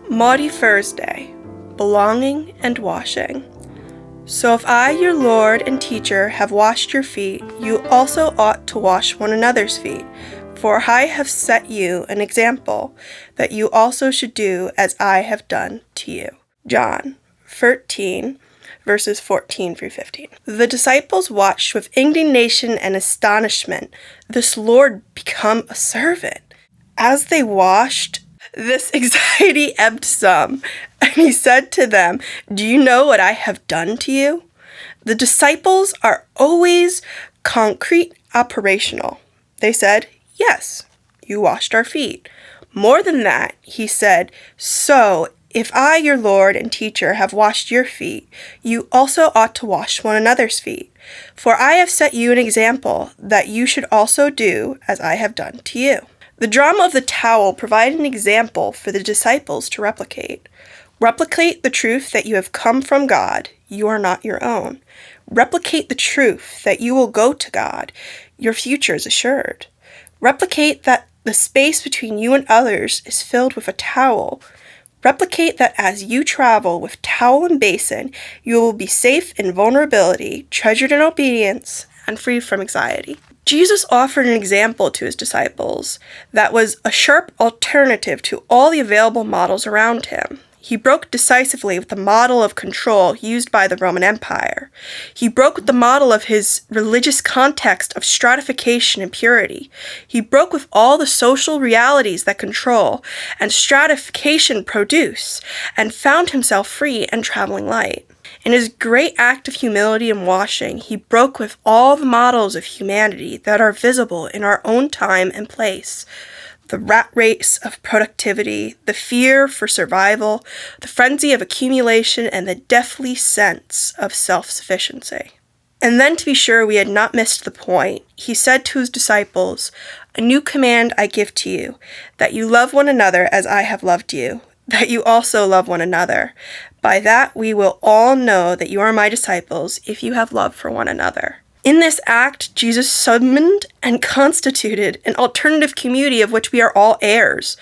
Maundy Thursday, belonging and washing. So if I, your Lord and teacher, have washed your feet, you also ought to wash one another's feet. For I have set you an example, that you also should do as I have done to you. John 13, verses 14 through 15. The disciples watched with indignation and astonishment this Lord become a servant. As they washed, this anxiety ebbed some, and he said to them, "Do you know what I have done to you?" The disciples are always concrete, operational. They said, "Yes, you washed our feet." More than that, he said, "So, if I, your Lord and teacher, have washed your feet, you also ought to wash one another's feet. For I have set you an example, that you should also do as I have done to you." The drama of the towel provided an example for the disciples to replicate. Replicate the truth that you have come from God, you are not your own. Replicate the truth that you will go to God, your future is assured. Replicate that the space between you and others is filled with a towel. Replicate that as you travel with towel and basin, you will be safe in vulnerability, treasured in obedience, and free from anxiety. Jesus offered an example to his disciples that was a sharp alternative to all the available models around him. He broke decisively with the model of control used by the Roman Empire. He broke with the model of his religious context of stratification and purity. He broke with all the social realities that control and stratification produce, and found himself free and traveling light. In his great act of humility and washing, he broke with all the models of humanity that are visible in our own time and place. The rat race of productivity, the fear for survival, the frenzy of accumulation, and the deathly sense of self-sufficiency. And then, to be sure we had not missed the point, he said to his disciples, "A new command I give to you, that you love one another as I have loved you, that you also love one another. By that we will all know that you are my disciples, if you have love for one another." In this act, Jesus summoned and constituted an alternative community of which we are all heirs.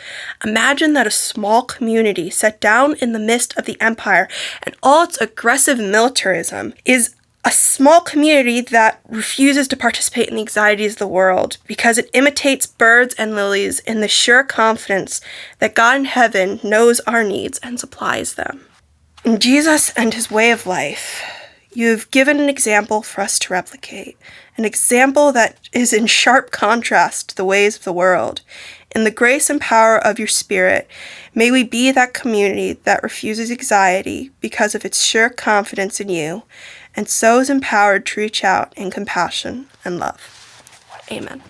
Imagine that a small community set down in the midst of the empire and all its aggressive militarism is a small community that refuses to participate in the anxieties of the world because it imitates birds and lilies in the sure confidence that God in heaven knows our needs and supplies them. In Jesus and his way of life, you have given an example for us to replicate, an example that is in sharp contrast to the ways of the world. In the grace and power of your Spirit, may we be that community that refuses anxiety because of its sure confidence in you, and so is empowered to reach out in compassion and love. Amen.